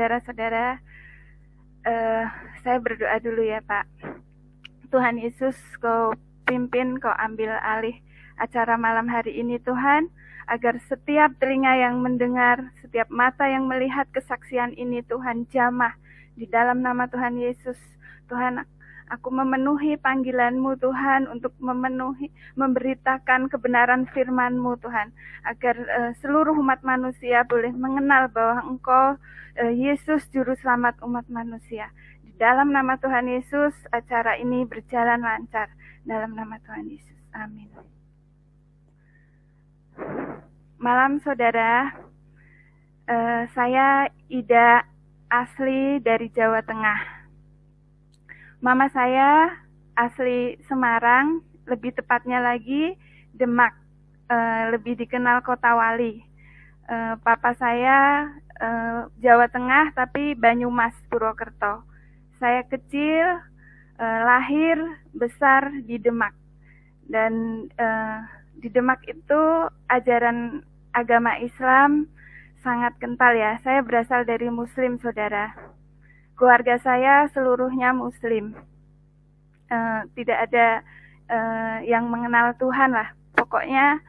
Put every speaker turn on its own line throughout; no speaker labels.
saudara-saudara, saya berdoa dulu ya Pak. Tuhan Yesus, Kau pimpin, Kau ambil alih acara malam hari ini Tuhan, agar setiap telinga yang mendengar, setiap mata yang melihat kesaksian ini Tuhan jamah di dalam nama Tuhan Yesus. Tuhan, aku memenuhi panggilan-Mu Tuhan untuk memberitakan kebenaran firman-Mu Tuhan, agar seluruh umat manusia boleh mengenal bahwa Engkau Yesus Juru Selamat umat manusia. Di dalam nama Tuhan Yesus, acara ini berjalan lancar. Dalam nama Tuhan Yesus. Amin. Malam saudara, saya Ida, asli dari Jawa Tengah. Mama saya asli Semarang, lebih tepatnya lagi Demak, lebih dikenal Kota Wali. Papa saya Jawa Tengah tapi Banyumas, Purwokerto. Saya kecil, lahir, besar di Demak. Dan di Demak itu ajaran agama Islam sangat kental ya. Saya berasal dari Muslim, saudara. Keluarga saya seluruhnya Muslim. Tidak ada yang mengenal Tuhan lah. Pokoknya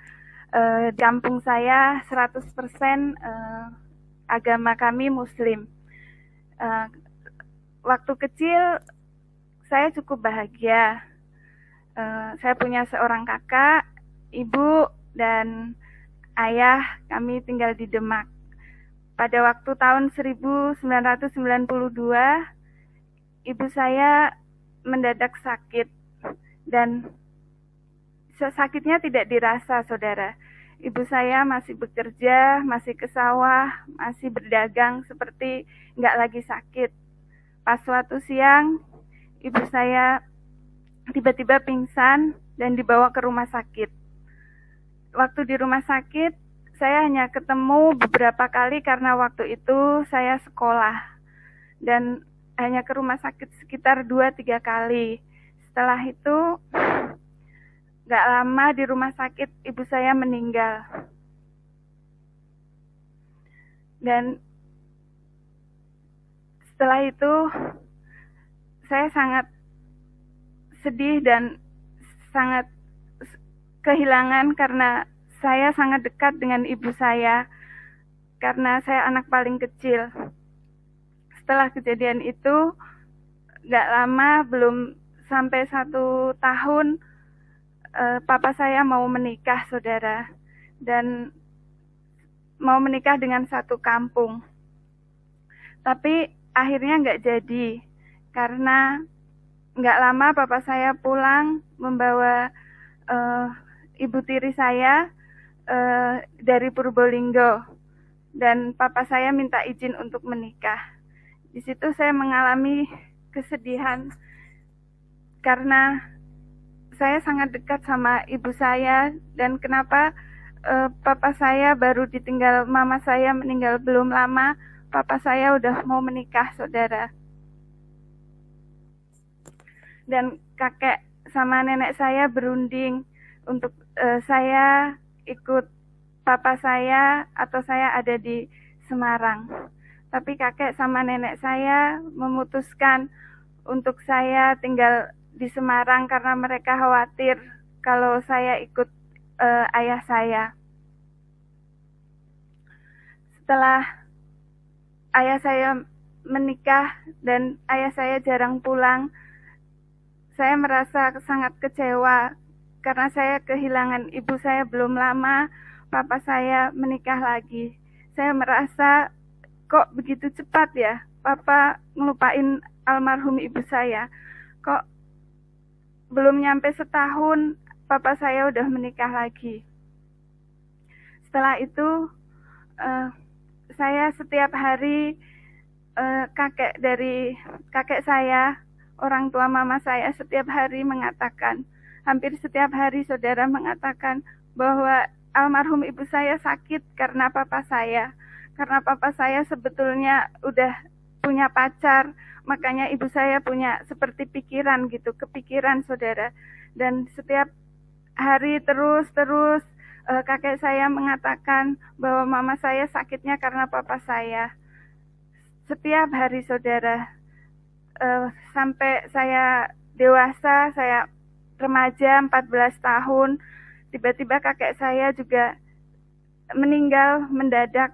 di kampung saya 100% agama kami Muslim. Waktu kecil saya cukup bahagia. Saya punya seorang kakak, ibu, dan ayah. Kami tinggal di Demak. Pada waktu tahun 1992, ibu saya mendadak sakit, dan sakitnya tidak dirasa, saudara. Ibu saya masih bekerja, masih ke sawah, masih berdagang seperti nggak lagi sakit. Pas suatu siang, ibu saya tiba-tiba pingsan dan dibawa ke rumah sakit. Waktu di rumah sakit, saya hanya ketemu beberapa kali karena waktu itu saya sekolah. Dan hanya ke rumah sakit sekitar 2-3 kali. Setelah itu, gak lama di rumah sakit ibu saya meninggal. Dan setelah itu, saya sangat sedih dan sangat kehilangan karena saya sangat dekat dengan ibu saya karena saya anak paling kecil. Setelah kejadian itu, gak lama, belum sampai 1 tahun, papa saya mau menikah, saudara. Dan mau menikah dengan satu kampung. Tapi akhirnya gak jadi. Karena gak lama papa saya pulang membawa ibu tiri saya dari Purbolinggo, dan papa saya minta izin untuk menikah. Di situ saya mengalami kesedihan karena saya sangat dekat sama ibu saya, dan kenapa papa saya baru ditinggal mama saya meninggal belum lama, papa saya udah mau menikah, saudara. Dan kakek sama nenek saya berunding untuk saya ikut papa saya atau saya ada di Semarang. Tapi kakek sama nenek saya memutuskan untuk saya tinggal di Semarang karena mereka khawatir kalau saya ikut ayah saya. Setelah ayah saya menikah dan ayah saya jarang pulang, saya merasa sangat kecewa karena saya kehilangan ibu saya belum lama, papa saya menikah lagi. Saya merasa kok begitu cepat ya, papa ngelupain almarhum ibu saya. Kok belum nyampe setahun, papa saya udah menikah lagi. Setelah itu, saya setiap hari, kakek saya, orang tua mama saya setiap hari mengatakan, hampir setiap hari saudara mengatakan bahwa almarhum ibu saya sakit karena papa saya. Karena papa saya sebetulnya udah punya pacar, makanya ibu saya punya seperti pikiran gitu, kepikiran, saudara. Dan setiap hari terus kakek saya mengatakan bahwa mama saya sakitnya karena papa saya. setiap hari saudara. Sampai saya dewasa, saya remaja 14 tahun, tiba-tiba kakek saya juga meninggal mendadak.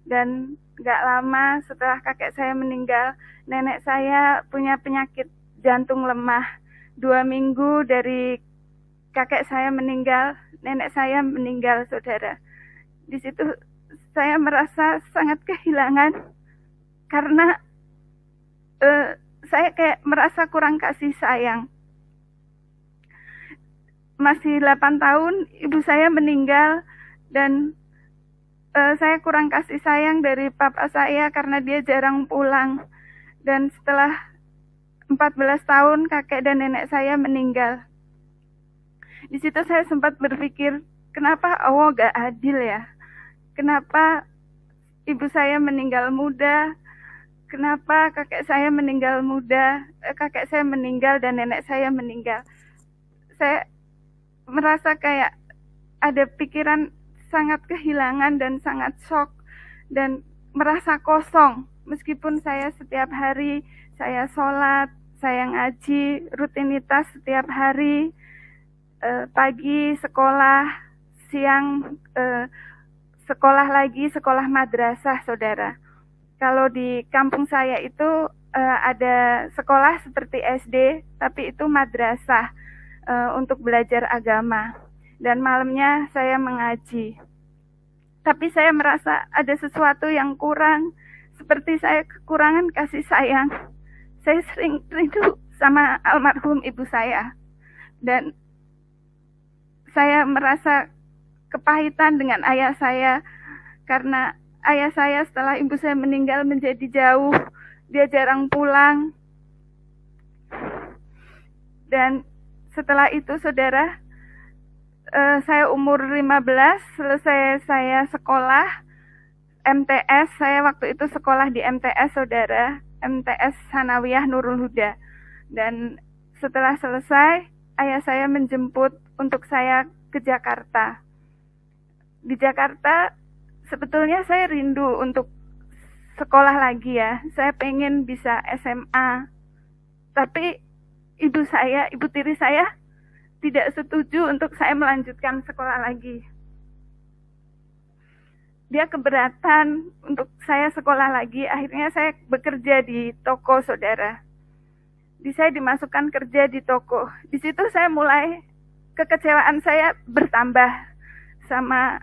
Dan gak lama setelah kakek saya meninggal, nenek saya punya penyakit jantung lemah. 2 minggu dari kakek saya meninggal, nenek saya meninggal, saudara. Di situ saya merasa sangat kehilangan karena saya kayak merasa kurang kasih sayang. Masih 8 tahun ibu saya meninggal dan saya kurang kasih sayang dari papa saya karena dia jarang pulang. Dan setelah 14 tahun kakek dan nenek saya meninggal. Di situ saya sempat berpikir, kenapa Allah gak adil ya? Kenapa ibu saya meninggal muda? Kenapa kakek saya meninggal muda? Kakek saya meninggal dan nenek saya meninggal. Saya merasa kayak ada pikiran sangat kehilangan dan sangat shock dan merasa kosong. Meskipun saya setiap hari saya sholat, saya ngaji, rutinitas setiap hari, pagi sekolah, siang sekolah lagi, sekolah madrasah, saudara. Kalau di kampung saya itu ada sekolah seperti SD, tapi itu madrasah untuk belajar agama. Dan malamnya saya mengaji. Tapi saya merasa ada sesuatu yang kurang, seperti saya kekurangan kasih sayang. Saya sering rindu sama almarhum ibu saya. Dan saya merasa kepahitan dengan ayah saya, karena ayah saya setelah ibu saya meninggal menjadi jauh. Dia jarang pulang. Dan setelah itu, saudara, saya umur 15, selesai saya sekolah MTS. Saya waktu itu sekolah di MTS, saudara, MTS Sanawiyah Nurul Huda. Dan setelah selesai, ayah saya menjemput untuk saya ke Jakarta. Di Jakarta sebetulnya saya rindu untuk sekolah lagi ya. Saya pengen bisa SMA. Tapi ibu tiri saya tidak setuju untuk saya melanjutkan sekolah lagi. Dia keberatan untuk saya sekolah lagi. Akhirnya saya bekerja di toko, saudara. Saya dimasukkan kerja di toko. Di situ saya mulai kekecewaan saya bertambah sama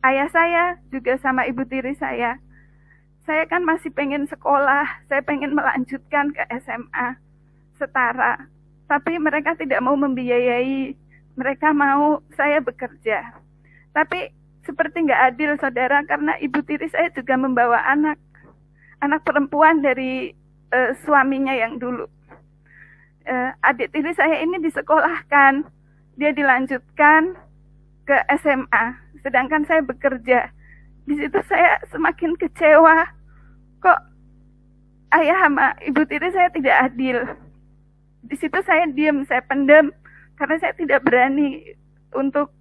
ayah saya, juga sama ibu tiri saya. Saya kan masih pengen sekolah, saya pengen melanjutkan ke SMA setara. Tapi mereka tidak mau membiayai, mereka mau saya bekerja. Tapi seperti nggak adil, saudara, karena ibu tiri saya juga membawa anak perempuan dari suaminya yang dulu. Adik tiri saya ini disekolahkan, dia dilanjutkan ke SMA, sedangkan saya bekerja. Di situ saya semakin kecewa, kok ayah sama ibu tiri saya tidak adil. Di situ saya diam, saya pendam, karena saya tidak berani untuk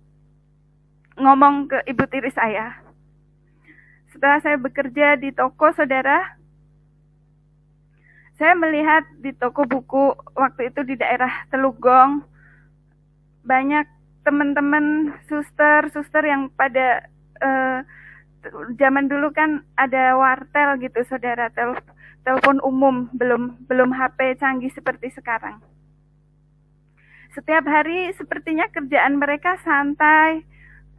ngomong ke ibu tiri saya. Setelah saya bekerja di toko, saudara, saya melihat di toko buku waktu itu di daerah Telugong, banyak teman-teman suster yang pada zaman dulu kan ada wartel gitu, saudara, telepon umum, belum HP canggih seperti sekarang. Setiap hari sepertinya kerjaan mereka santai,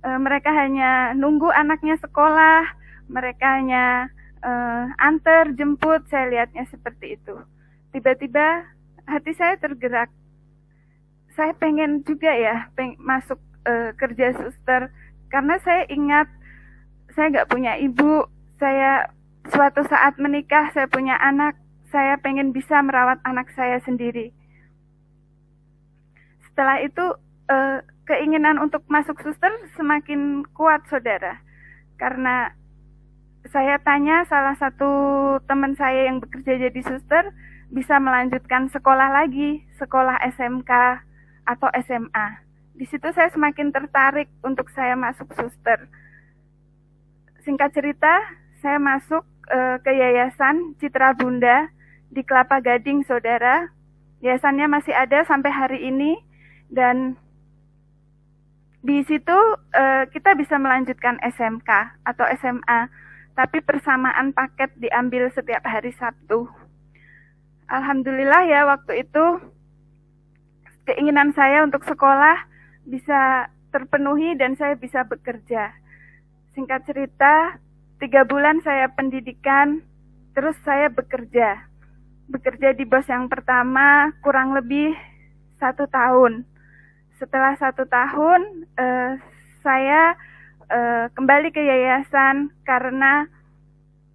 mereka hanya nunggu anaknya sekolah, mereka hanya antar, jemput, saya lihatnya seperti itu. Tiba-tiba hati saya tergerak, saya pengen juga ya masuk kerja suster, karena saya ingat saya gak punya ibu, saya suatu saat menikah, saya punya anak, saya pengen bisa merawat anak saya sendiri. Setelah itu, keinginan untuk masuk suster semakin kuat, saudara. Karena saya tanya salah satu teman saya yang bekerja jadi suster, bisa melanjutkan sekolah lagi, sekolah SMK atau SMA. Di situ saya semakin tertarik untuk saya masuk suster. Singkat cerita, saya masuk ke Yayasan Citra Bunda di Kelapa Gading, saudara. Yayasannya masih ada sampai hari ini, dan di situ kita bisa melanjutkan SMK atau SMA, tapi persamaan paket diambil setiap hari Sabtu. Alhamdulillah ya, waktu itu keinginan saya untuk sekolah bisa terpenuhi dan saya bisa bekerja. Singkat cerita, 3 bulan saya pendidikan, terus saya bekerja. Bekerja di BOS yang pertama kurang lebih 1 tahun. Setelah 1 tahun, saya kembali ke yayasan karena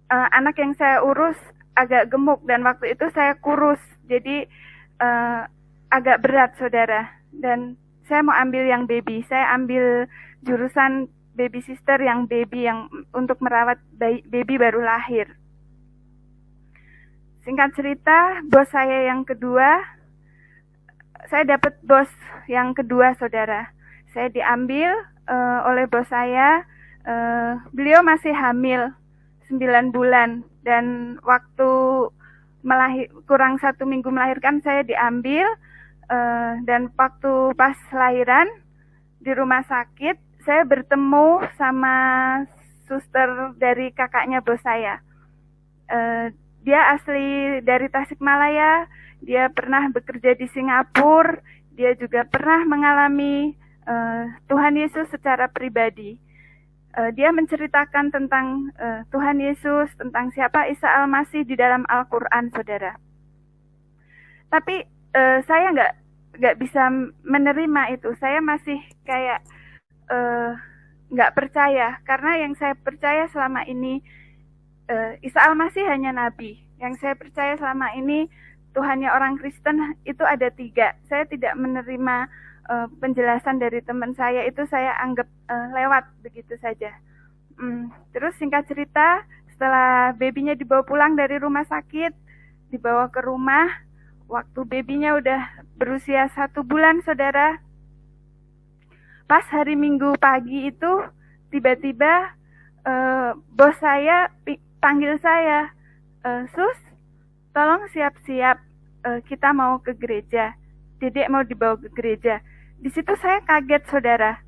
anak yang saya urus agak gemuk dan waktu itu saya kurus, jadi agak berat, saudara. Dan saya mau ambil yang baby, saya ambil jurusan baby sister yang baby, yang untuk merawat baby baru lahir. Singkat cerita, bos saya yang kedua, saya dapat bos yang kedua, saudara. Saya diambil oleh bos saya, beliau masih hamil 9 bulan, dan waktu kurang 1 minggu melahirkan saya diambil, dan waktu pas lahiran di rumah sakit, saya bertemu sama suster dari kakaknya bos saya. Dia asli dari Tasikmalaya, dia pernah bekerja di Singapura, dia juga pernah mengalami Tuhan Yesus secara pribadi. Dia menceritakan tentang Tuhan Yesus, tentang siapa Isa Al-Masih di dalam Al-Quran, saudara. Tapi saya nggak bisa menerima itu. Saya masih kayak nggak percaya, karena yang saya percaya selama ini Isa Al-Masih hanya nabi. Yang saya percaya selama ini Tuhannya orang Kristen itu ada 3. Saya tidak menerima penjelasan dari teman saya, itu saya anggap lewat begitu saja. Terus singkat cerita, setelah babynya dibawa pulang dari rumah sakit, dibawa ke rumah, waktu babynya udah berusia 1 bulan, saudara. Pas hari Minggu pagi itu, tiba-tiba bos saya panggil saya, Sus, tolong siap-siap, kita mau ke gereja. Dedek mau dibawa ke gereja. Di situ saya kaget, saudara,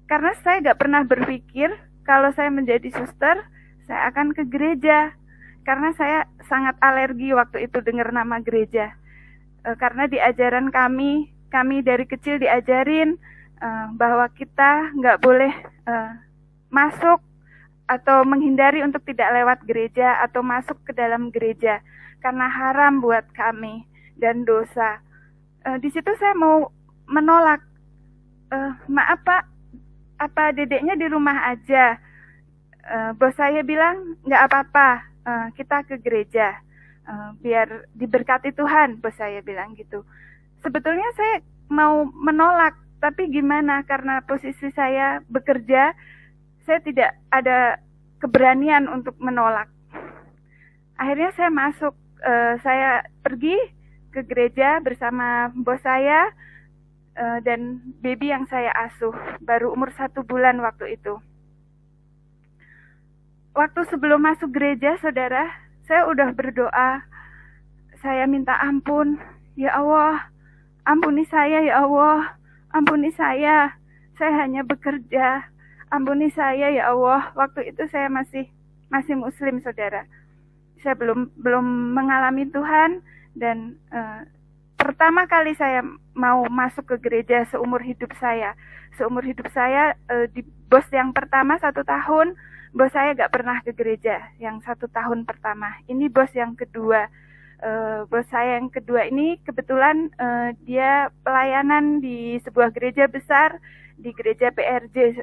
karena saya gak pernah berpikir kalau saya menjadi suster, saya akan ke gereja. Karena saya sangat alergi waktu itu dengar nama gereja. Karena di ajaran kami dari kecil diajarin bahwa kita gak boleh masuk atau menghindari untuk tidak lewat gereja atau masuk ke dalam gereja karena haram buat kami dan dosa. Di situ saya mau menolak, maaf Pak, apa dedeknya di rumah aja? Bos saya bilang nggak apa-apa, kita ke gereja, biar diberkati Tuhan, bos saya bilang gitu. Sebetulnya saya mau menolak, tapi gimana, karena posisi saya bekerja, saya tidak ada keberanian untuk menolak. Akhirnya saya masuk, saya pergi ke gereja bersama bos saya dan baby yang saya asuh, baru umur 1 bulan waktu itu. Waktu sebelum masuk gereja, saudara, saya udah berdoa, saya minta ampun, ya Allah, ampuni saya ya Allah, ampuni saya hanya bekerja, ampuni saya ya Allah. Waktu itu saya masih muslim, saudara. Saya belum mengalami Tuhan, dan pertama kali saya mau masuk ke gereja seumur hidup saya. Seumur hidup saya di bos yang pertama 1 tahun, bos saya gak pernah ke gereja yang 1 tahun pertama. Ini bos yang kedua. Bos saya yang kedua ini kebetulan dia pelayanan di sebuah gereja besar, di gereja PRJ,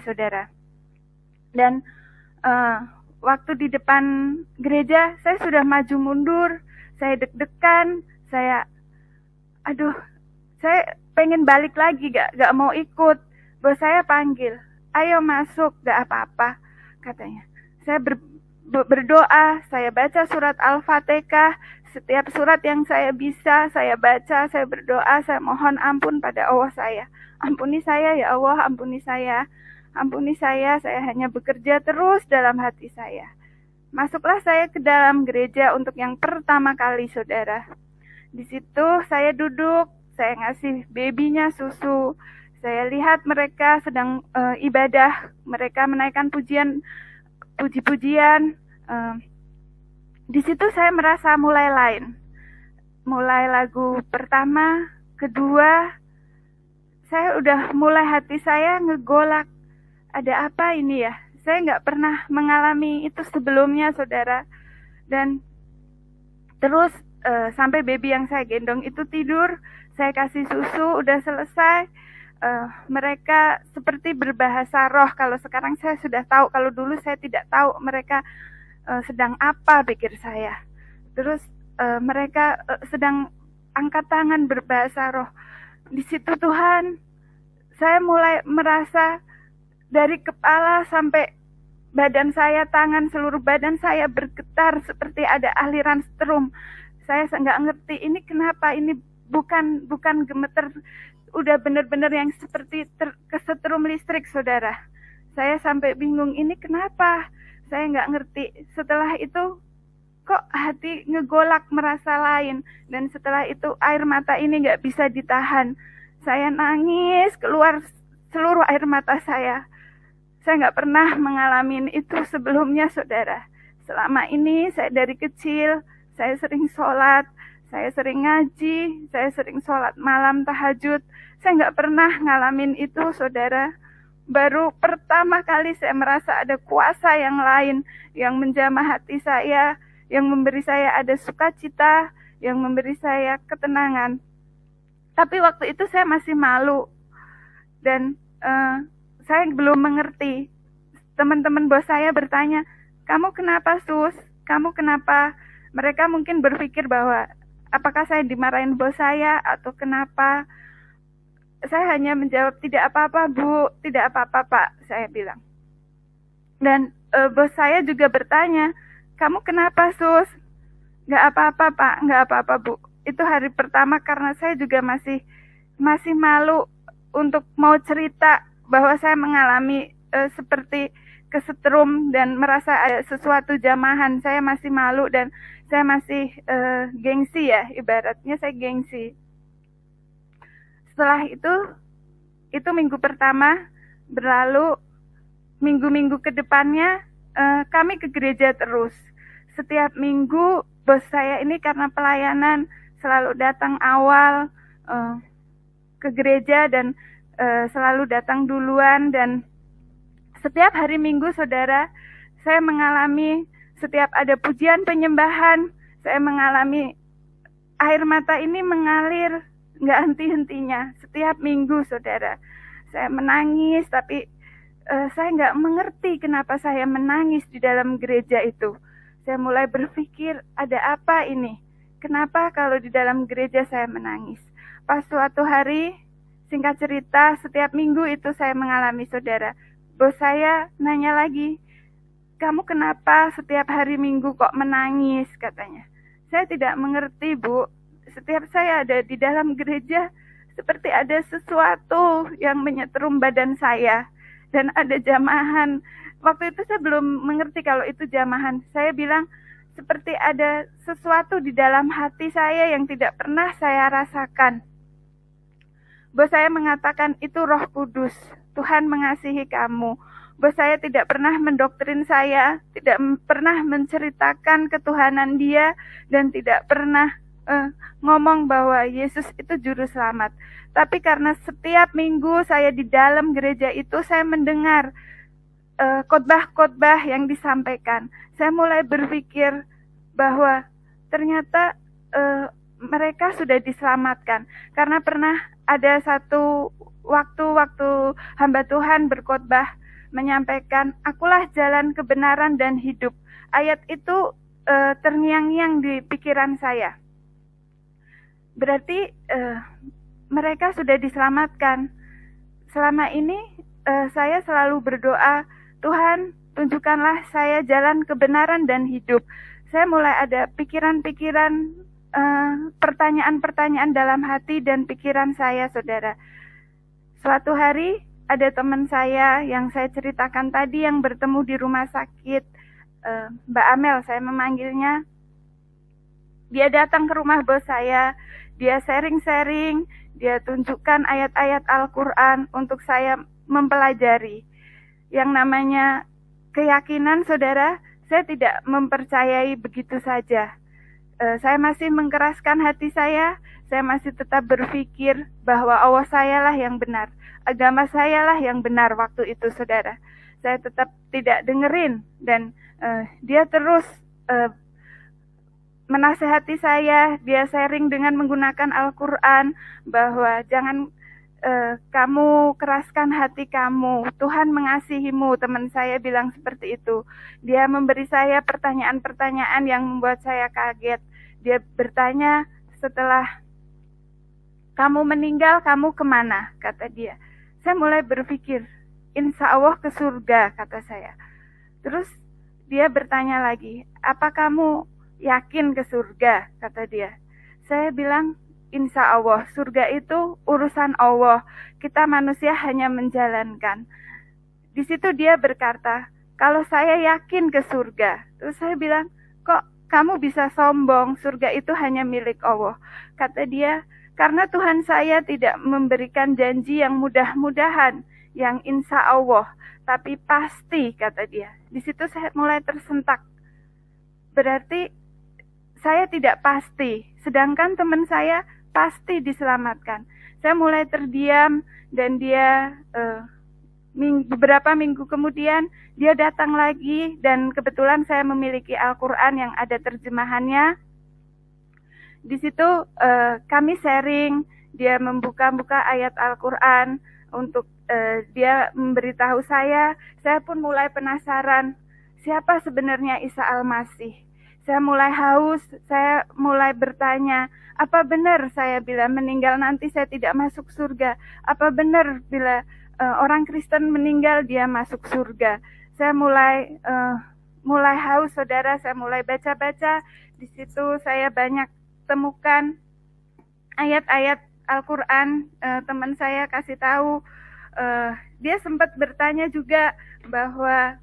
saudara. Dan waktu di depan gereja saya sudah maju mundur, saya deg-degan, saya pengen balik lagi, gak mau ikut. Bos saya panggil, ayo masuk, gak apa-apa, katanya. Saya berdoa, saya baca surat Al-Fatihah, setiap surat yang saya bisa, saya baca, saya berdoa, saya mohon ampun pada Allah saya. Ampuni saya ya Allah, ampuni saya. Ampuni saya hanya bekerja terus dalam hati saya. Masuklah saya ke dalam gereja untuk yang pertama kali, saudara. Di situ saya duduk, saya ngasih babynya susu. Saya lihat mereka sedang ibadah, mereka menaikkan puji-pujian. Di situ saya merasa mulai lain. Mulai lagu pertama, kedua, saya udah mulai hati saya ngegolak. Ada apa ini ya? Saya nggak pernah mengalami itu sebelumnya, saudara. Dan terus sampai baby yang saya gendong itu tidur, saya kasih susu, udah selesai. Mereka seperti berbahasa roh. Kalau sekarang saya sudah tahu, kalau dulu saya tidak tahu mereka sedang apa, pikir saya. Terus mereka sedang angkat tangan berbahasa roh. Di situ Tuhan, saya mulai merasa dari kepala sampai badan saya, tangan, seluruh badan saya bergetar seperti ada aliran strum. Saya nggak ngerti ini kenapa, ini bukan gemeter, udah benar-benar yang seperti kesetrum listrik, saudara. Saya sampai bingung, ini kenapa? Saya nggak ngerti. Setelah itu kok hati ngegolak, merasa lain. Dan setelah itu air mata ini nggak bisa ditahan. Saya nangis, keluar seluruh air mata saya. Saya nggak pernah mengalami itu sebelumnya, saudara. Selama ini saya dari kecil, saya sering sholat, saya sering ngaji, saya sering sholat malam tahajud. Saya nggak pernah ngalamin itu, saudara. Baru pertama kali saya merasa ada kuasa yang lain yang menjamah hati saya, yang memberi saya ada sukacita, yang memberi saya ketenangan. Tapi waktu itu saya masih malu dan saya belum mengerti. Teman-teman bos saya bertanya, kamu kenapa Sus? Kamu kenapa? Mereka mungkin berpikir bahwa apakah saya dimarahin bos saya atau kenapa? Saya hanya menjawab, tidak apa-apa Bu, tidak apa-apa Pak, saya bilang. Dan bos saya juga bertanya, kamu kenapa Sus? Gak apa-apa Pak, gak apa-apa Bu. Itu hari pertama karena saya juga masih malu untuk mau cerita bahwa saya mengalami seperti kesetrum dan merasa ada sesuatu jamahan. Saya masih malu dan saya masih gengsi ya, ibaratnya saya gengsi. Setelah itu minggu pertama berlalu, minggu-minggu kedepannya kami ke gereja terus. Setiap minggu bos saya ini karena pelayanan selalu datang awal ke gereja dan selalu datang duluan, dan setiap hari Minggu, saudara, saya mengalami setiap ada pujian penyembahan, saya mengalami air mata ini mengalir nggak henti-hentinya setiap minggu, saudara. Saya menangis, tapi saya nggak mengerti kenapa saya menangis di dalam gereja itu. Saya mulai berpikir, ada apa ini? Kenapa kalau di dalam gereja saya menangis? Pas suatu hari, singkat cerita, setiap minggu itu saya mengalami, saudara. Bos saya nanya lagi, kamu kenapa setiap hari Minggu kok menangis, katanya. Saya tidak mengerti, Bu. Setiap saya ada di dalam gereja, seperti ada sesuatu yang menyetrum badan saya. Dan ada jamahan. Waktu itu saya belum mengerti kalau itu jamahan. Saya bilang, seperti ada sesuatu di dalam hati saya yang tidak pernah saya rasakan. Bos saya mengatakan itu Roh Kudus, Tuhan mengasihi kamu. Bos saya tidak pernah mendoktrin saya, tidak pernah menceritakan ketuhanan Dia, dan tidak pernah ngomong bahwa Yesus itu juru selamat. Tapi karena setiap minggu saya di dalam gereja itu, saya mendengar khotbah-khotbah yang disampaikan. Saya mulai berpikir bahwa ternyata mereka sudah diselamatkan. Karena pernah ada satu waktu hamba Tuhan berkhotbah menyampaikan, akulah jalan kebenaran dan hidup. Ayat itu terngiang-ngiang di pikiran saya. Berarti mereka sudah diselamatkan. Selama ini saya selalu berdoa, Tuhan tunjukkanlah saya jalan kebenaran dan hidup. Saya mulai ada pikiran-pikiran, pertanyaan-pertanyaan dalam hati dan pikiran saya, saudara. Suatu hari ada teman saya yang saya ceritakan tadi yang bertemu di rumah sakit, Mbak Amel saya memanggilnya. Dia datang ke rumah bos saya, dia sharing-sharing, dia tunjukkan ayat-ayat Al-Quran untuk saya mempelajari. Yang namanya keyakinan, saudara, saya tidak mempercayai begitu saja. Saya masih mengkeraskan hati saya masih tetap berpikir bahwa Allah sayalah yang benar. Agama sayalah yang benar waktu itu, saudara. Saya tetap tidak dengerin dan dia terus menasehati saya, dia sharing dengan menggunakan Al-Quran bahwa jangan kamu keraskan hati kamu, Tuhan mengasihimu. Teman saya bilang seperti itu. Dia memberi saya pertanyaan-pertanyaan yang membuat saya kaget. Dia bertanya, setelah kamu meninggal, kamu kemana? Kata dia. Saya mulai berpikir, insya Allah ke surga, kata saya. Terus dia bertanya lagi, apa kamu yakin ke surga? Kata dia. Saya bilang, insya Allah, surga itu urusan Allah. Kita manusia hanya menjalankan. Di situ dia berkata, kalau saya yakin ke surga. Terus saya bilang, kok kamu bisa sombong? Surga itu hanya milik Allah. Kata dia, karena Tuhan saya tidak memberikan janji yang mudah-mudahan, yang insya Allah, tapi pasti, kata dia. Di situ saya mulai tersentak. Berarti saya tidak pasti, sedangkan teman saya pasti diselamatkan. Saya mulai terdiam dan dia beberapa minggu kemudian dia datang lagi dan kebetulan saya memiliki Al-Quran yang ada terjemahannya. Di situ kami sharing, dia membuka-buka ayat Al-Quran untuk dia memberitahu saya pun mulai penasaran, siapa sebenarnya Isa Al-Masih. Saya mulai haus, saya mulai bertanya, apa benar saya bila meninggal nanti saya tidak masuk surga? Apa benar bila orang Kristen meninggal dia masuk surga? Saya mulai haus, saudara, saya mulai baca-baca. Di situ saya banyak temukan ayat-ayat Al-Quran. Teman saya kasih tahu, dia sempat bertanya juga bahwa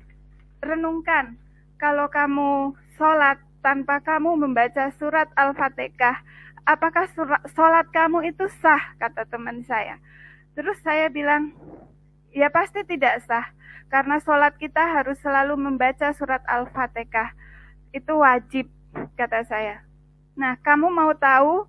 renungkan, kalau kamu sholat tanpa kamu membaca surat Al-Fatihah, apakah sholat kamu itu sah? Kata teman saya. Terus saya bilang, ya pasti tidak sah, karena sholat kita harus selalu membaca surat Al-Fatihah, itu wajib, kata saya. Nah, kamu mau tahu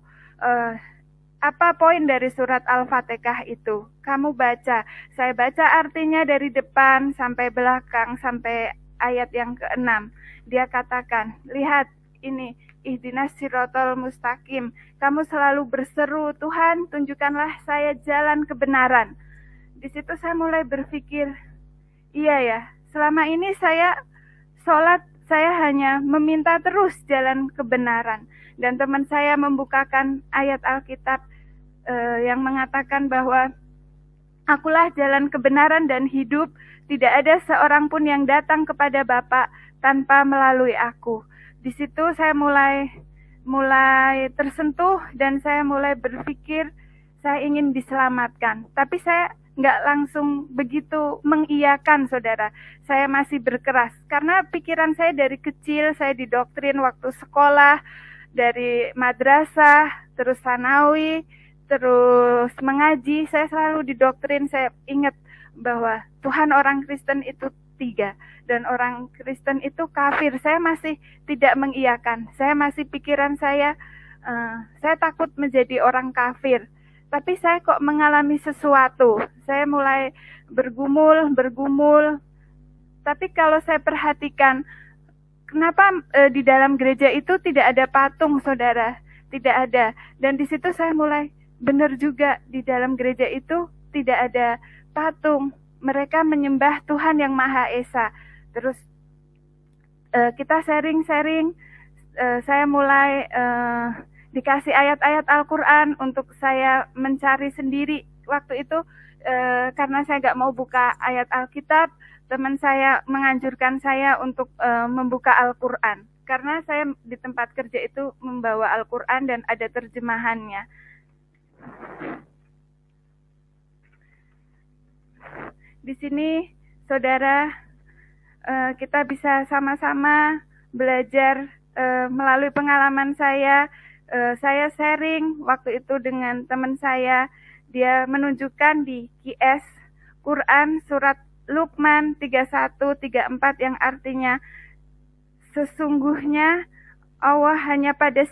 apa poin dari surat Al-Fatihah itu? Kamu baca. Saya baca artinya dari depan sampai belakang, sampai ayat yang ke-6. Dia katakan, lihat ini, ihdinas sirotol mustaqim. Kamu selalu berseru, Tuhan tunjukkanlah saya jalan kebenaran. Di situ saya mulai berpikir, iya ya, selama ini saya sholat, saya hanya meminta terus jalan kebenaran. Dan teman saya membukakan ayat Alkitab yang mengatakan bahwa akulah jalan kebenaran dan hidup, tidak ada seorang pun yang datang kepada Bapa tanpa melalui aku. Di situ saya mulai tersentuh dan saya mulai berpikir saya ingin diselamatkan. Tapi saya nggak langsung begitu mengiyakan, saudara. Saya masih berkeras karena pikiran saya dari kecil, saya didoktrin waktu sekolah, dari madrasah, terus sanawi, terus mengaji, saya selalu didoktrin. Saya ingat bahwa Tuhan orang Kristen itu 3 dan orang Kristen itu kafir. Saya masih tidak mengiyakan. Saya masih pikiran saya takut menjadi orang kafir. Tapi saya kok mengalami sesuatu. Saya mulai bergumul. Tapi kalau saya perhatikan, kenapa di dalam gereja itu tidak ada patung, saudara? Tidak ada. Dan di situ saya mulai, benar juga, di dalam gereja itu tidak ada patung. Mereka menyembah Tuhan yang Maha Esa. Terus kita sharing-sharing, saya mulai dikasih ayat-ayat Al-Quran untuk saya mencari sendiri. Waktu itu karena saya gak mau buka ayat Alkitab, teman saya menganjurkan saya untuk membuka Al-Quran. Karena saya di tempat kerja itu membawa Al-Quran dan ada terjemahannya. di sini saudara, kita bisa sama-sama belajar melalui pengalaman saya. Saya sharing waktu itu dengan teman saya, dia menunjukkan di QS Quran surat Luqman 31-34 yang artinya sesungguhnya Allah hanya pada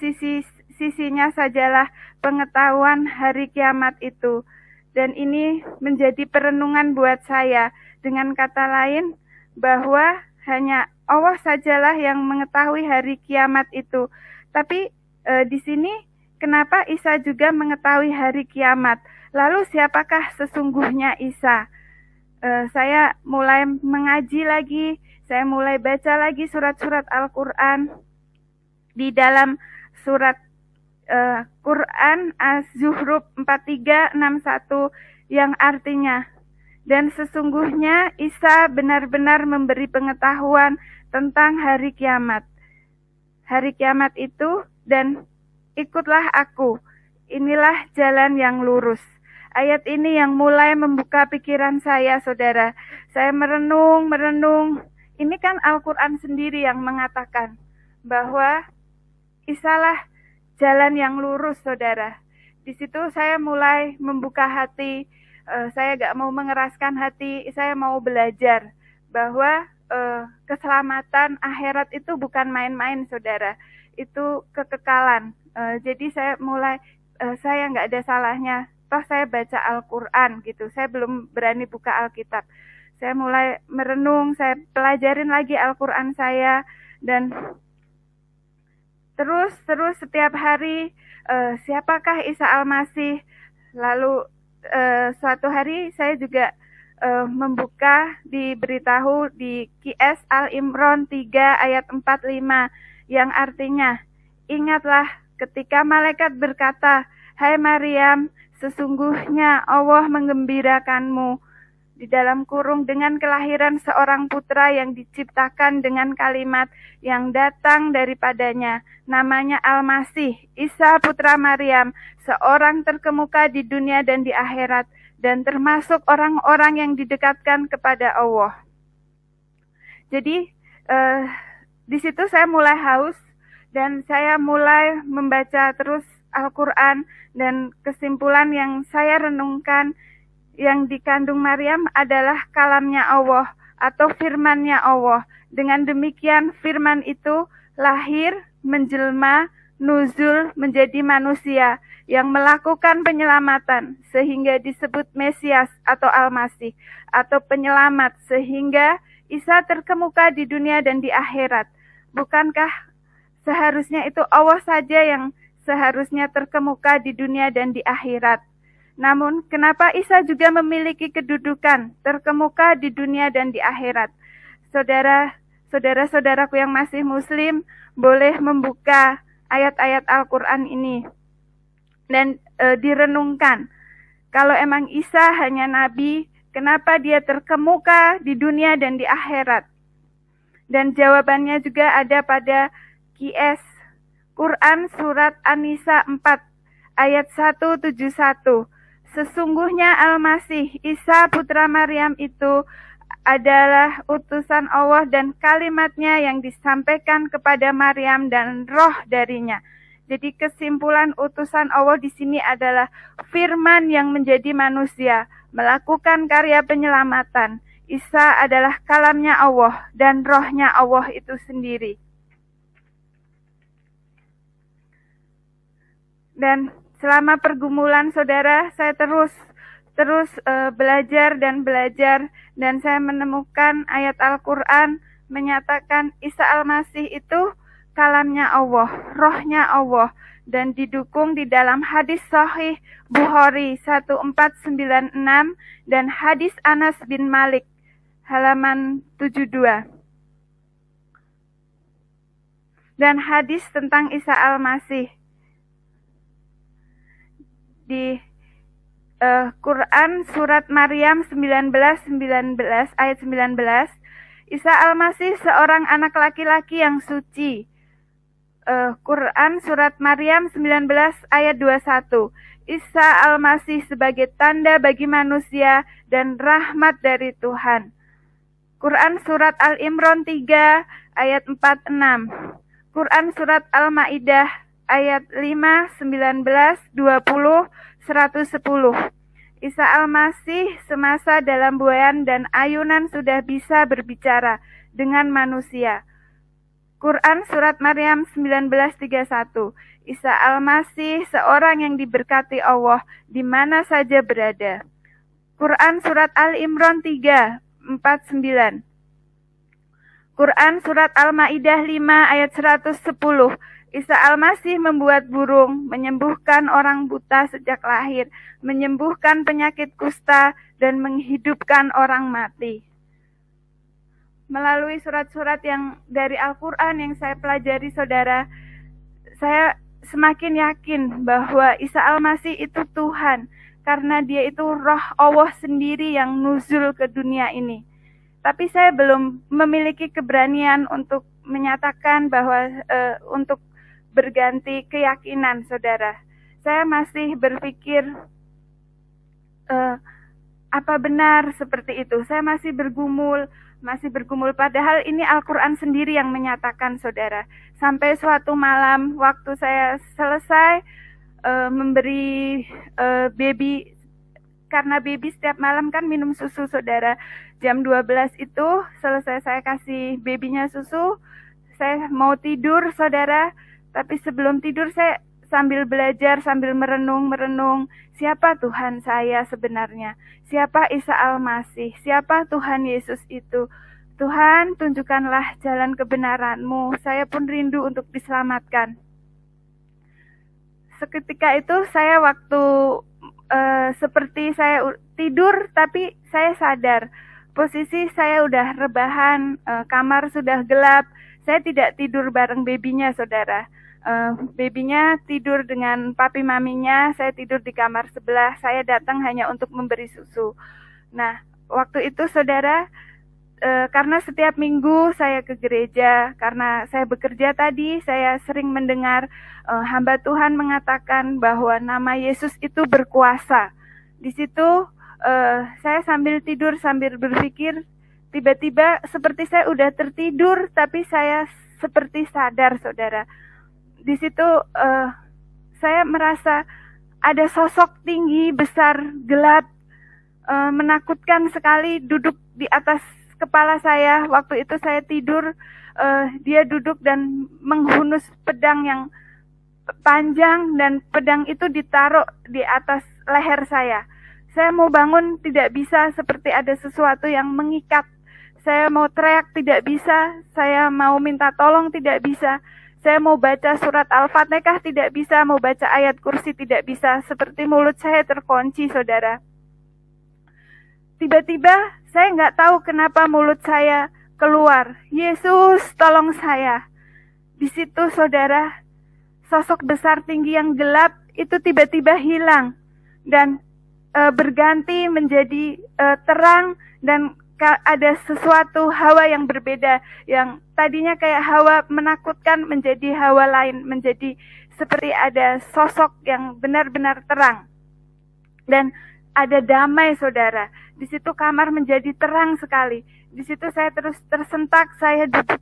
sisinya sajalah pengetahuan hari kiamat itu. Dan ini menjadi perenungan buat saya. Dengan kata lain, bahwa hanya Allah sajalah yang mengetahui hari kiamat itu. Tapi di sini kenapa Isa juga mengetahui hari kiamat? Lalu siapakah sesungguhnya Isa? Saya mulai mengaji lagi, saya mulai baca lagi surat-surat Al-Quran. Di dalam surat Quran Az-Zuhruf 4361 yang artinya, dan sesungguhnya Isa benar-benar memberi pengetahuan tentang hari kiamat. Hari kiamat itu, dan ikutlah aku, inilah jalan yang lurus. Ayat ini yang mulai membuka pikiran saya, saudara. Saya merenung. Ini kan Al-Quran sendiri yang mengatakan bahwa Isalah jalan yang lurus, saudara. Di situ saya mulai membuka hati. Saya gak mau mengeraskan hati. Saya mau belajar bahwa keselamatan akhirat itu bukan main-main, saudara. Itu kekekalan. Jadi saya mulai, saya gak ada salahnya. Toh saya baca Al-Quran gitu. Saya belum berani buka Alkitab. Saya mulai merenung. Saya pelajarin lagi Al-Quran saya. Dan terus setiap hari, siapakah Isa Al-Masih? Lalu suatu hari saya juga membuka, diberitahu di QS Al-Imran 3 ayat 45 yang artinya, ingatlah ketika malaikat berkata, hai Maryam, sesungguhnya Allah menggembirakanmu di dalam kurung dengan kelahiran seorang putra yang diciptakan dengan kalimat yang datang daripadanya. Namanya Al-Masih, Isa putra Maryam, seorang terkemuka di dunia dan di akhirat, dan termasuk orang-orang yang didekatkan kepada Allah. Jadi di situ saya mulai haus dan saya mulai membaca terus Al-Quran, dan kesimpulan yang saya renungkan, yang dikandung Maryam adalah kalamnya Allah atau firmannya Allah. Dengan demikian firman itu lahir, menjelma, nuzul menjadi manusia yang melakukan penyelamatan sehingga disebut Mesias atau Al-Masih atau penyelamat, sehingga Isa terkemuka di dunia dan di akhirat. Bukankah seharusnya itu Allah saja yang seharusnya terkemuka di dunia dan di akhirat? Namun, kenapa Isa juga memiliki kedudukan terkemuka di dunia dan di akhirat? Saudara-saudaraku yang masih muslim, boleh membuka ayat-ayat Al-Quran ini dan direnungkan. Kalau emang Isa hanya nabi, kenapa dia terkemuka di dunia dan di akhirat? Dan jawabannya juga ada pada QS Quran surat An-Nisa 4 ayat 171. Sesungguhnya Al-Masih, Isa putra Maryam itu adalah utusan Allah dan kalimatnya yang disampaikan kepada Maryam dan roh darinya. Jadi kesimpulan utusan Allah di sini adalah firman yang menjadi manusia, melakukan karya penyelamatan. Isa adalah kalamnya Allah dan rohnya Allah itu sendiri. Dan selama pergumulan saudara, saya terus belajar dan saya menemukan ayat Al-Quran menyatakan Isa Al-Masih itu kalamnya Allah, rohnya Allah, dan didukung di dalam hadis sahih Bukhari 1496 dan hadis Anas bin Malik halaman 72. Dan hadis tentang Isa Al-Masih di Quran surat Maryam 19 ayat 19, Isa Al-Masih seorang anak laki-laki yang suci, Quran surat Maryam 19 ayat 21. Isa Al-Masih sebagai tanda bagi manusia dan rahmat dari Tuhan. Quran surat Al-Imran 3 ayat 46. Quran surat Al-Maidah ayat 5, 19, 20, 110. Isa Al-Masih semasa dalam buayan dan ayunan sudah bisa berbicara dengan manusia. Quran surat Maryam 19:31. Isa Al-Masih seorang yang diberkati Allah di mana saja berada. Quran surat Al-Imran 3:49. Quran surat Al-Maidah 5 ayat 110. Isa Al-Masih membuat burung, menyembuhkan orang buta sejak lahir, menyembuhkan penyakit kusta, dan menghidupkan orang mati. Melalui surat-surat yang dari Al-Quran yang saya pelajari, saudara, saya semakin yakin bahwa Isa Al-Masih itu Tuhan, karena dia itu roh Allah sendiri yang nuzul ke dunia ini. Tapi saya belum memiliki keberanian untuk menyatakan bahwa untuk berganti keyakinan, saudara. Saya masih berpikir, apa benar seperti itu? Saya masih bergumul, padahal ini Al-Quran sendiri yang menyatakan, saudara. Sampai suatu malam waktu saya selesai memberi baby, karena baby setiap malam kan minum susu, saudara. Jam 12 itu selesai saya kasih babynya susu, saya mau tidur, saudara. Tapi sebelum tidur saya sambil belajar, sambil merenung, siapa Tuhan saya sebenarnya? Siapa Isa Al-Masih? Siapa Tuhan Yesus itu? Tuhan, tunjukkanlah jalan kebenaran-Mu. Saya pun rindu untuk diselamatkan. Seketika itu saya waktu seperti saya tidur, tapi saya sadar. Posisi saya udah rebahan, kamar sudah gelap. Saya tidak tidur bareng babynya, saudara. Babynya tidur dengan papi maminya, saya tidur di kamar sebelah. Saya datang hanya untuk memberi susu. Nah, waktu itu, saudara, karena setiap minggu saya ke gereja, karena saya bekerja tadi, saya sering mendengar hamba Tuhan mengatakan bahwa nama Yesus itu berkuasa. Di situ saya sambil tidur, sambil berpikir, tiba-tiba seperti saya udah tertidur, tapi saya seperti sadar, saudara. Di situ saya merasa ada sosok tinggi, besar, gelap, menakutkan sekali duduk di atas kepala saya. Waktu itu saya tidur, dia duduk dan menghunus pedang yang panjang, dan pedang itu ditaruh di atas leher saya. Saya mau bangun tidak bisa, seperti ada sesuatu yang mengikat. Saya mau teriak tidak bisa, saya mau minta tolong tidak bisa. Saya mau baca surat Al-Fatihah tidak bisa, mau baca ayat kursi tidak bisa, seperti mulut saya terkunci, saudara. Tiba-tiba saya nggak tahu kenapa mulut saya keluar, Yesus tolong saya. Di situ, saudara, sosok besar tinggi yang gelap itu tiba-tiba hilang dan berganti menjadi terang, dan ada sesuatu hawa yang berbeda, yang tadinya kayak hawa menakutkan menjadi hawa lain, menjadi seperti ada sosok yang benar-benar terang. Dan ada damai, saudara. Di situ kamar menjadi terang sekali. Di situ saya terus tersentak, saya duduk.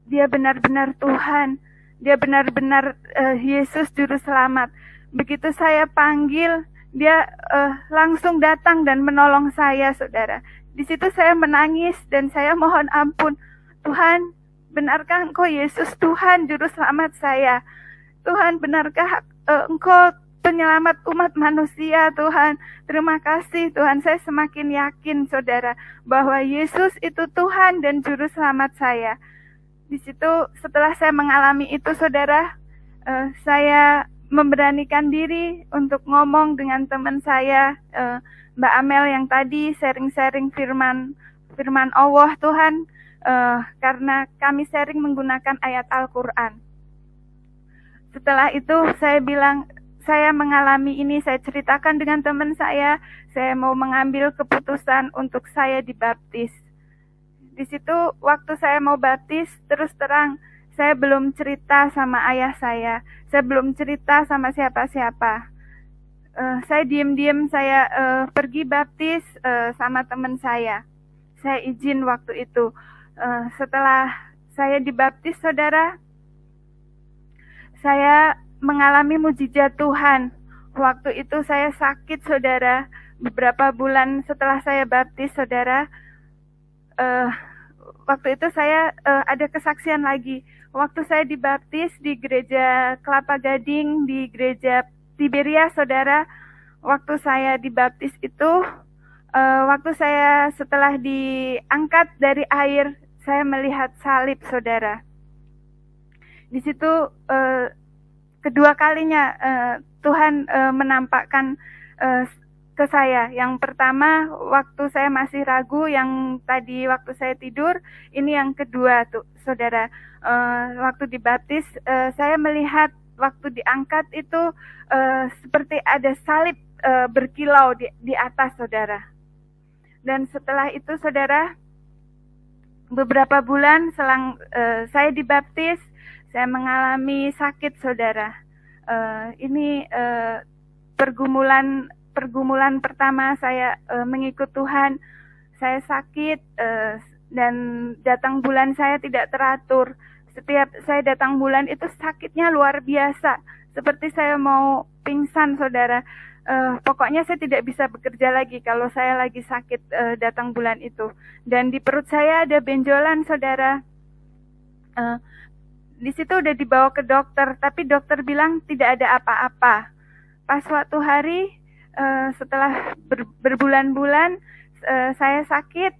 Dia benar-benar Tuhan. Dia benar-benar Yesus Juru Selamat. Begitu saya panggil, dia langsung datang dan menolong saya, saudara. Di situ saya menangis dan saya mohon ampun. Tuhan, benarkah Engkau Yesus Tuhan Juru Selamat saya? Tuhan, benarkah Engkau penyelamat umat manusia, Tuhan? Terima kasih, Tuhan. Saya semakin yakin, saudara, bahwa Yesus itu Tuhan dan Juru Selamat saya. Di situ setelah saya mengalami itu, saudara, saya memberanikan diri untuk ngomong dengan teman saya, Mbak Amel yang tadi sharing-sharing firman Allah, Tuhan, karena kami sharing menggunakan ayat Al-Quran. Setelah itu saya bilang, saya mengalami ini, saya ceritakan dengan teman saya mau mengambil keputusan untuk saya dibaptis. Di situ waktu saya mau baptis, terus terang saya belum cerita sama ayah saya belum cerita sama siapa-siapa. Saya diam-diam saya pergi baptis sama teman saya. Saya izin waktu itu. Setelah saya dibaptis, saudara, saya mengalami mujizat Tuhan. Waktu itu saya sakit, saudara. Beberapa bulan setelah saya baptis, saudara, waktu itu saya ada kesaksian lagi. Waktu saya dibaptis di gereja Kelapa Gading, di gereja Tiberia, saudara. Waktu saya dibaptis itu, waktu saya setelah diangkat dari air, saya melihat salib, saudara. Di situ kedua kalinya Tuhan menampakkan ke saya. Yang pertama waktu saya masih ragu, yang tadi waktu saya tidur. Ini yang kedua tuh, saudara. Waktu dibaptis, saya melihat waktu diangkat itu seperti ada salib berkilau di atas, saudara. Dan setelah itu, saudara, beberapa bulan selang saya dibaptis, saya mengalami sakit, saudara. Ini pergumulan pertama saya mengikut Tuhan. Saya sakit dan datang bulan saya tidak teratur. Setiap saya datang bulan itu sakitnya luar biasa, seperti saya mau pingsan, saudara. Pokoknya saya tidak bisa bekerja lagi kalau saya lagi sakit datang bulan itu. Dan di perut saya ada benjolan, saudara. Di situ udah dibawa ke dokter, tapi dokter bilang tidak ada apa-apa. Pas suatu hari setelah berbulan-bulan saya sakit,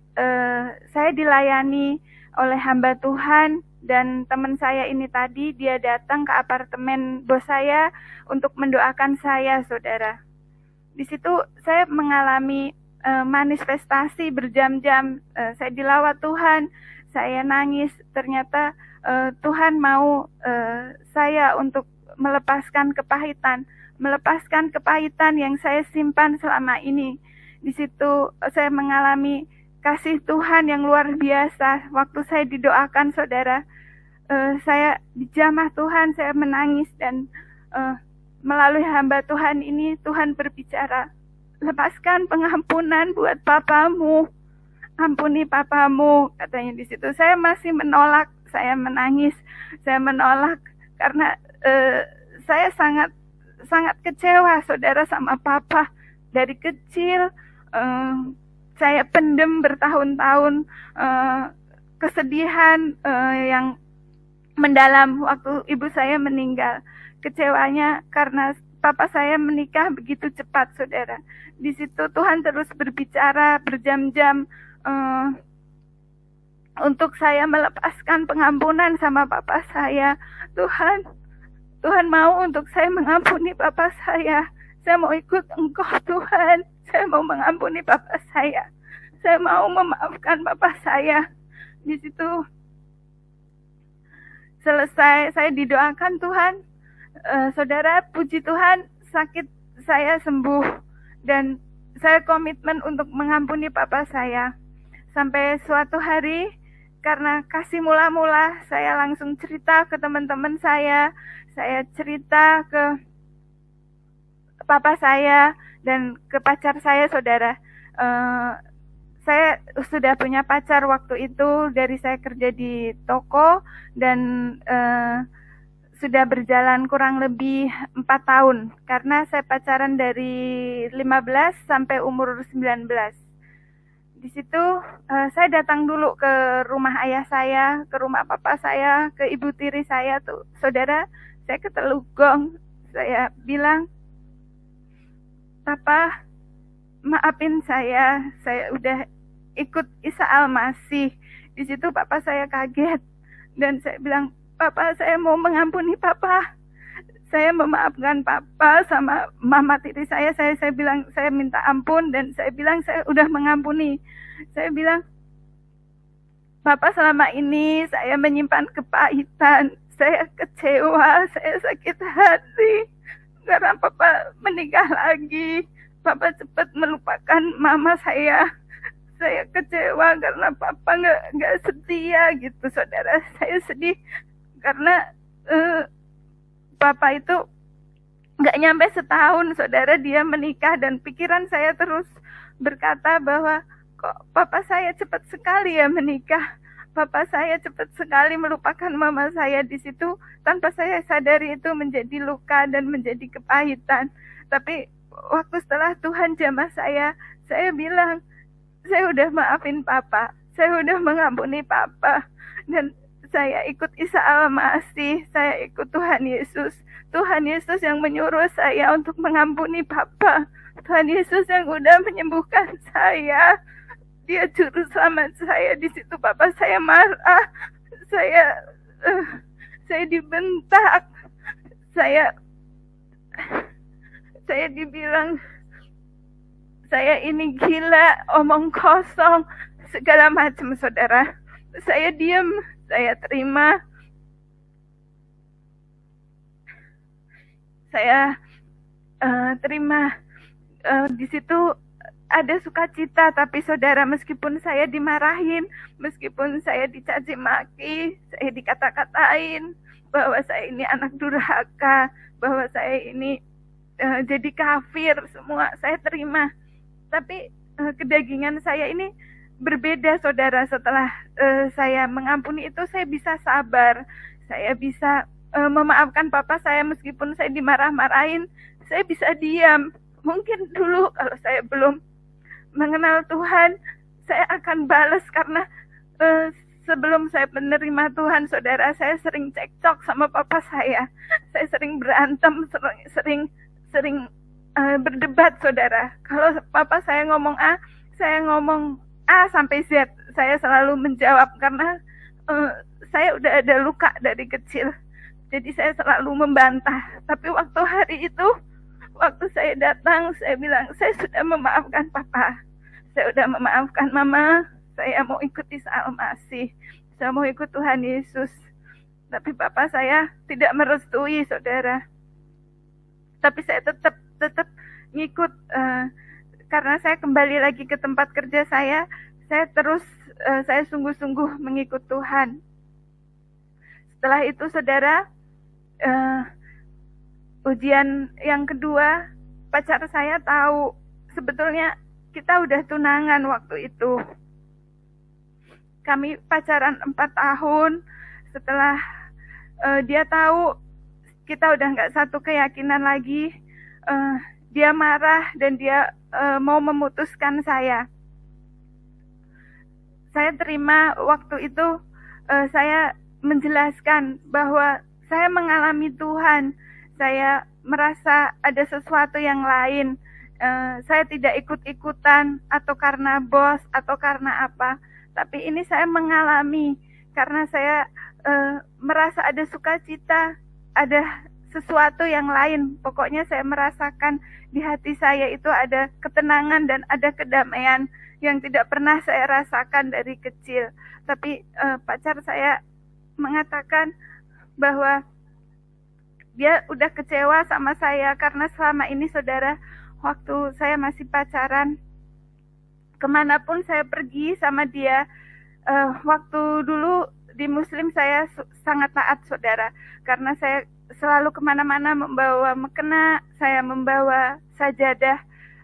saya dilayani oleh hamba Tuhan. Dan teman saya ini tadi, dia datang ke apartemen bos saya untuk mendoakan saya, saudara. Di situ saya mengalami manifestasi berjam-jam. Saya dilawat Tuhan, saya nangis. Ternyata Tuhan mau saya untuk melepaskan kepahitan yang saya simpan selama ini. Di situ saya mengalami kasih Tuhan yang luar biasa. Waktu saya didoakan, saudara, saya dijamah Tuhan, saya menangis. Dan melalui hamba Tuhan ini, Tuhan berbicara, lepaskan pengampunan buat papamu, ampuni papamu, katanya di situ. Saya masih menolak, saya menangis, saya menolak karena saya sangat kecewa, saudara, sama papa. Dari kecil saya pendem bertahun-tahun kesedihan yang mendalam waktu ibu saya meninggal. Kecewanya karena papa saya menikah begitu cepat, saudara. Di situ Tuhan terus berbicara berjam-jam untuk saya melepaskan pengampunan sama papa saya. Tuhan mau untuk saya mengampuni papa saya. Saya mau ikut Engkau, Tuhan. Saya mau mengampuni papa saya. Saya mau memaafkan papa saya. Di situ selesai saya didoakan Tuhan. Saudara, puji Tuhan, sakit saya sembuh. Dan saya komitmen untuk mengampuni papa saya. Sampai suatu hari, karena kasih mula-mula, saya langsung cerita ke teman-teman saya. Saya cerita ke papa saya dan ke pacar saya, saudara. Saya sudah punya pacar waktu itu, dari saya kerja di toko, dan sudah berjalan kurang lebih 4 tahun. Karena saya pacaran dari 15 sampai umur 19. Di situ saya datang dulu ke rumah ayah saya, ke rumah papa saya, ke ibu tiri saya tuh, saudara. Saya ke Telugong, saya bilang, Papa, maafin saya udah ikut Isa Al-Masih. Di situ papa saya kaget, dan saya bilang, Papa, saya mau mengampuni papa. Saya memaafkan papa sama mama tiri saya bilang, saya minta ampun, dan saya bilang saya udah mengampuni. Saya bilang, Papa, selama ini saya menyimpan kepahitan, saya kecewa, saya sakit hati karena papa menikah lagi. Papa cepat melupakan mama saya. Saya kecewa karena papa nggak setia gitu, saudara. Saya sedih karena Bapak itu nggak nyampe setahun, saudara, dia menikah, dan pikiran saya terus berkata bahwa kok papa saya cepat sekali ya menikah. Papa saya cepat sekali melupakan mama saya di situ, tanpa saya sadari itu menjadi luka dan menjadi kepahitan. Tapi waktu setelah Tuhan jamah saya bilang, saya udah maafin papa, saya udah mengampuni papa, dan saya ikut Isa Al-Masih, saya ikut Tuhan Yesus. Tuhan Yesus yang menyuruh saya untuk mengampuni papa. Tuhan Yesus yang udah menyembuhkan saya. Dia juru selamat saya. Di situ papa saya marah, saya dibentak, saya dibilang saya ini gila, omong kosong, segala macam, saudara. Saya diam, saya terima. Saya terima. Di situ ada sukacita, tapi saudara, meskipun saya dimarahin, meskipun saya dicaci maki, saya dikata-katain bahwa saya ini anak durhaka, bahwa saya ini jadi kafir, semua saya terima. Tapi kedagingan saya ini berbeda, saudara. Setelah saya mengampuni itu, saya bisa sabar, saya bisa memaafkan papa saya meskipun saya dimarah-marahin, saya bisa diam. Mungkin dulu kalau saya belum mengenal Tuhan, saya akan balas, karena sebelum saya menerima Tuhan, saudara, saya sering cekcok sama papa saya sering berantem, sering berdebat, saudara. Kalau papa saya ngomong A, saya ngomong A sampai Z, saya selalu menjawab, karena saya udah ada luka dari kecil, jadi saya selalu membantah. Tapi waktu hari itu, waktu saya datang, saya bilang, saya sudah memaafkan papa, saya sudah memaafkan mama, saya mau ikut Isa Al-Masih, saya mau ikut Tuhan Yesus. Tapi papa saya tidak merestui, saudara. Tapi saya tetap ngikut, karena saya kembali lagi ke tempat kerja saya terus, saya sungguh-sungguh mengikut Tuhan. Setelah itu, saudara, ujian yang kedua, pacar saya tahu. Sebetulnya kita udah tunangan waktu itu. Kami pacaran 4 tahun. Setelah dia tahu kita udah nggak satu keyakinan lagi, dia marah dan dia mau memutuskan saya. Saya terima waktu itu, saya menjelaskan bahwa saya mengalami Tuhan, saya merasa ada sesuatu yang lain. Saya tidak ikut-ikutan atau karena bos atau karena apa, tapi ini saya mengalami karena saya merasa ada sukacita, ada sesuatu yang lain. Pokoknya saya merasakan di hati saya itu ada ketenangan dan ada kedamaian yang tidak pernah saya rasakan dari kecil. Tapi pacar saya mengatakan bahwa dia udah kecewa sama saya karena selama ini, saudara, waktu saya masih pacaran, kemanapun saya pergi sama dia. Waktu dulu di Muslim saya sangat taat, saudara, karena saya selalu kemana-mana membawa mukena, saya membawa sajadah.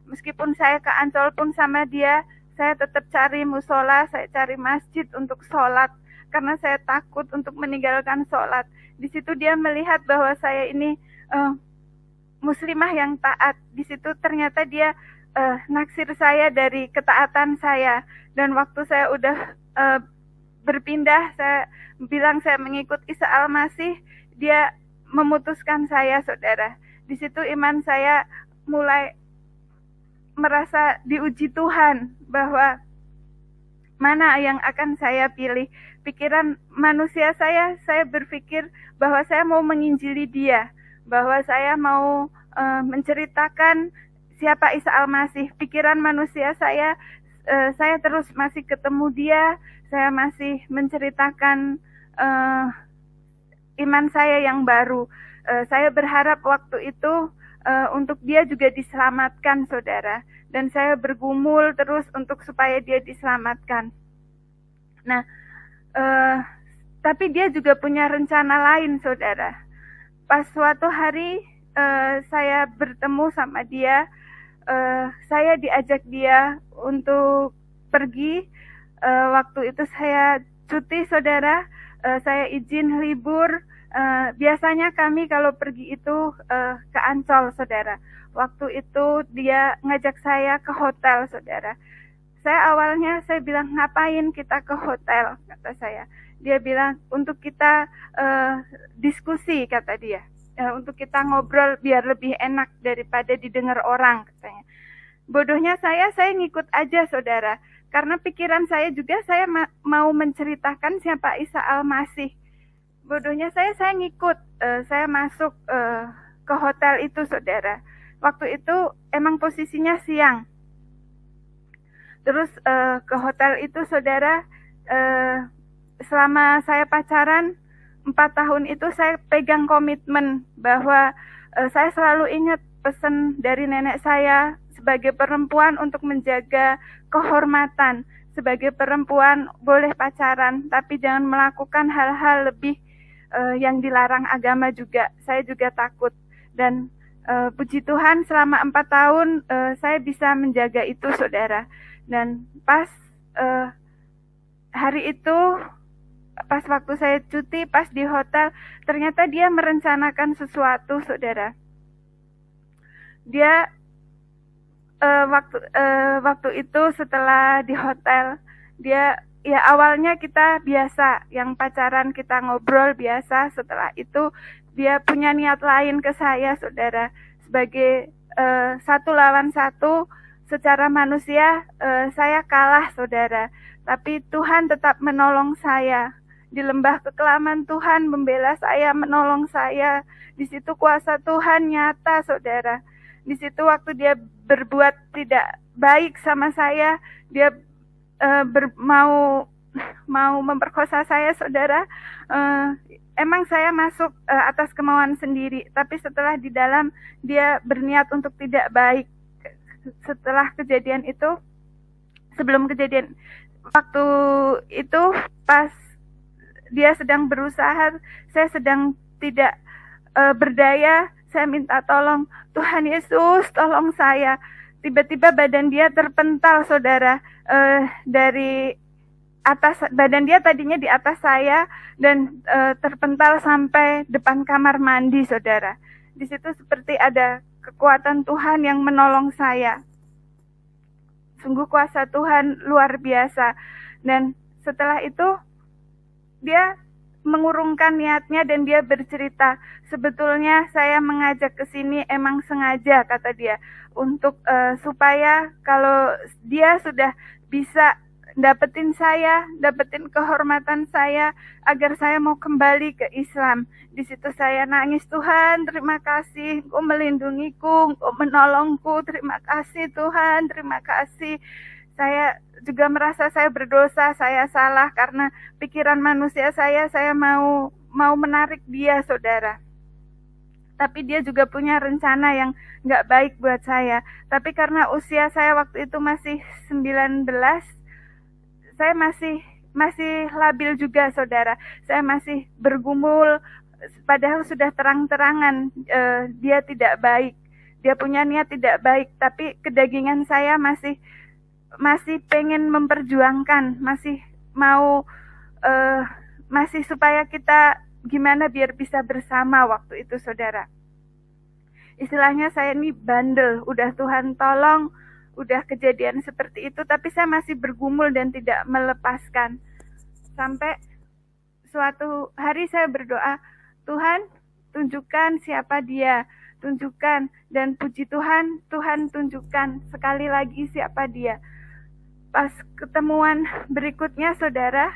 Meskipun saya ke Ancol pun sama dia, saya tetap cari musola, saya cari masjid untuk sholat, karena saya takut untuk meninggalkan sholat. Di situ dia melihat bahwa saya ini muslimah yang taat. Di situ ternyata dia naksir saya dari ketaatan saya. Dan waktu saya udah berpindah, saya bilang saya mengikut Isa Al-Masih, dia memutuskan saya, saudara. Di situ iman saya mulai merasa diuji Tuhan, bahwa mana yang akan saya pilih. Pikiran manusia saya berpikir bahwa saya mau menginjili dia, bahwa saya mau menceritakan siapa Isa Al-Masih. Pikiran manusia saya terus masih ketemu dia, saya masih menceritakan iman saya yang baru. Saya berharap waktu itu untuk dia juga diselamatkan, saudara. Dan saya bergumul terus untuk supaya dia diselamatkan. Nah, Tapi dia juga punya rencana lain, saudara. Pas suatu hari saya bertemu sama dia, saya diajak dia untuk pergi. Waktu itu saya cuti, saudara. Saya izin libur. Biasanya kami kalau pergi itu ke Ancol, saudara. Waktu itu dia ngajak saya ke hotel, saudara. Awalnya saya bilang, ngapain kita ke hotel, kata saya. Dia bilang, untuk kita diskusi, kata dia. Untuk kita ngobrol biar lebih enak daripada didengar orang, katanya. Bodohnya saya ngikut aja, saudara. Karena pikiran saya juga, saya mau menceritakan siapa Isa Al-Masih. Bodohnya saya ngikut. Saya masuk ke hotel itu, saudara. Waktu itu emang posisinya siang. Terus ke hotel itu, saudara, selama saya pacaran 4 tahun itu saya pegang komitmen bahwa saya selalu ingat pesan dari nenek saya sebagai perempuan untuk menjaga kehormatan. Sebagai perempuan boleh pacaran, tapi jangan melakukan hal-hal lebih yang dilarang agama juga. Saya juga takut. Dan puji Tuhan selama 4 tahun saya bisa menjaga itu, saudara. Dan pas hari itu, pas waktu saya cuti, pas di hotel, ternyata dia merencanakan sesuatu, saudara. Dia waktu itu setelah di hotel, dia ya awalnya kita biasa, yang pacaran kita ngobrol biasa. Setelah itu dia punya niat lain ke saya, saudara, sebagai 1 lawan 1. Secara manusia saya kalah, saudara, tapi Tuhan tetap menolong saya. Di lembah kekelaman Tuhan membela saya, menolong saya. Di situ kuasa Tuhan nyata, saudara. Di situ waktu dia berbuat tidak baik sama saya, dia mau memperkosa saya, saudara. Emang saya masuk atas kemauan sendiri, tapi setelah di dalam dia berniat untuk tidak baik. Setelah kejadian itu, sebelum kejadian waktu itu, pas dia sedang berusaha, saya sedang tidak berdaya, saya minta tolong, Tuhan Yesus tolong saya. Tiba-tiba badan dia terpental, saudara, dari atas. Badan dia tadinya di atas saya dan terpental sampai depan kamar mandi, saudara. Di situ seperti ada kekuatan Tuhan yang menolong saya. Sungguh kuasa Tuhan luar biasa. Dan setelah itu dia mengurungkan niatnya dan dia bercerita, sebetulnya saya mengajak ke sini emang sengaja, kata dia, untuk supaya kalau dia sudah bisa dapetin saya, dapetin kehormatan saya, agar saya mau kembali ke Islam. Di situ saya nangis, Tuhan, terima kasih, Engkau melindungiku, Engkau menolongku, terima kasih Tuhan, terima kasih. Saya juga merasa saya berdosa, saya salah karena pikiran manusia saya mau menarik dia, saudara. Tapi dia juga punya rencana yang gak baik buat saya. Tapi karena usia saya waktu itu masih 19, saya masih labil juga, saudara. Saya masih bergumul, padahal sudah terang-terangan dia tidak baik. Dia punya niat tidak baik, tapi kedagingan saya masih pengen memperjuangkan, masih mau masih supaya kita gimana biar bisa bersama waktu itu, saudara. Istilahnya saya ini bandel, udah Tuhan tolong, udah kejadian seperti itu, tapi saya masih bergumul dan tidak melepaskan. Sampai suatu hari saya berdoa, Tuhan tunjukkan siapa dia, tunjukkan. Dan puji Tuhan, Tuhan tunjukkan sekali lagi siapa dia. Pas ketemuan berikutnya, saudara,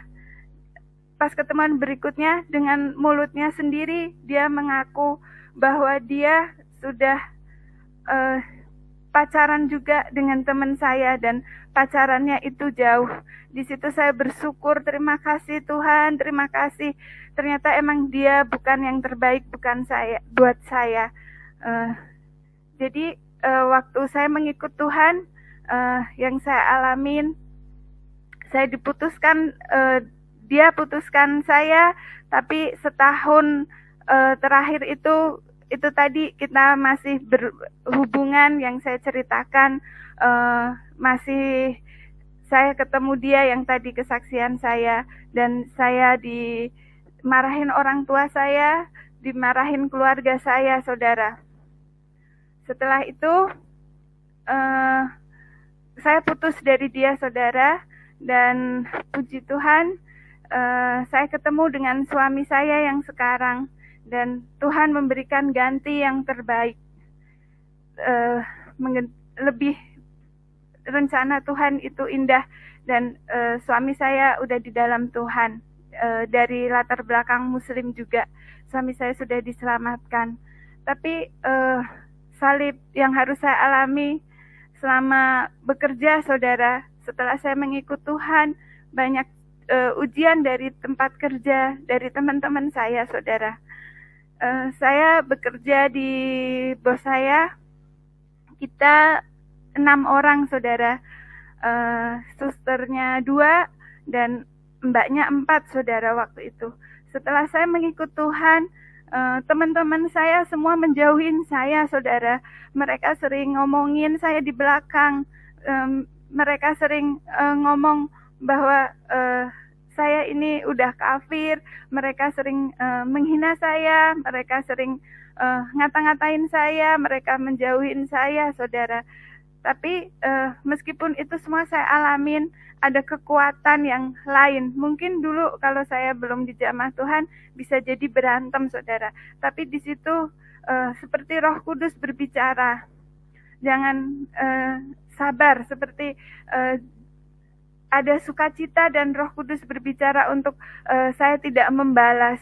dengan mulutnya sendiri, dia mengaku bahwa dia sudah pacaran juga dengan teman saya dan pacarannya itu jauh. Di situ saya bersyukur, terima kasih Tuhan, terima kasih. Ternyata emang dia bukan yang terbaik, bukan saya, buat saya. Jadi waktu saya mengikut Tuhan, yang saya alamin, saya diputuskan dia putuskan saya, tapi setahun terakhir itu tadi kita masih berhubungan yang saya ceritakan, masih saya ketemu dia yang tadi kesaksian saya, dan saya dimarahin orang tua saya, dimarahin keluarga saya, saudara. Setelah itu saya putus dari dia, saudara, dan puji Tuhan saya ketemu dengan suami saya yang sekarang, dan Tuhan memberikan ganti yang terbaik. Lebih rencana Tuhan itu indah, dan suami saya udah di dalam Tuhan, dari latar belakang Muslim juga. Suami saya sudah diselamatkan, tapi salib yang harus saya alami selama bekerja, saudara, setelah saya mengikut Tuhan, banyak ujian dari tempat kerja, dari teman-teman saya, saudara. Saya bekerja di bos saya, kita 6 orang, saudara. Susternya 2 dan mbaknya 4, saudara, waktu itu. Setelah saya mengikut Tuhan, teman-teman saya semua menjauhin saya, saudara. Mereka sering ngomongin saya di belakang. Mereka sering ngomong bahwa saya ini udah kafir. Mereka sering menghina saya. Mereka sering ngata-ngatain saya. Mereka menjauhin saya, saudara. Tapi meskipun itu semua saya alamin, ada kekuatan yang lain. Mungkin dulu kalau saya belum di jamaah Tuhan bisa jadi berantem, saudara. Tapi di situ seperti Roh Kudus berbicara. Jangan sabar, seperti ada sukacita dan Roh Kudus berbicara untuk saya tidak membalas,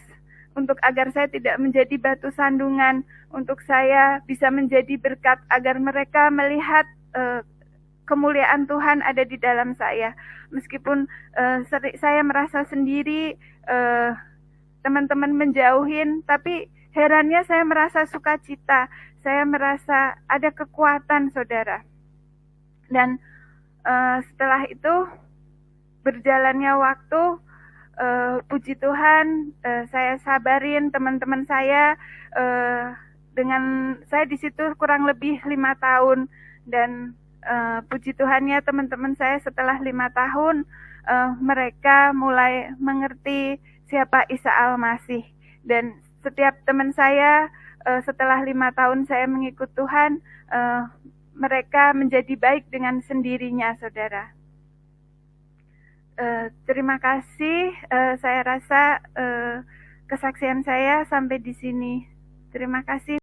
untuk agar saya tidak menjadi batu sandungan, untuk saya bisa menjadi berkat agar mereka melihat kemuliaan Tuhan ada di dalam saya. Meskipun saya merasa sendiri, teman-teman menjauhin, tapi herannya saya merasa sukacita. Saya merasa ada kekuatan, saudara. Dan setelah itu berjalannya waktu, puji Tuhan, saya sabarin teman-teman saya. Dengan saya di situ kurang lebih 5 tahun, dan puji Tuhannya teman-teman saya setelah 5 tahun mereka mulai mengerti siapa Isa Al-Masih. Dan setiap teman saya setelah 5 tahun saya mengikut Tuhan, mereka menjadi baik dengan sendirinya, saudara. Terima kasih. Saya rasa kesaksian saya sampai di sini. Terima kasih.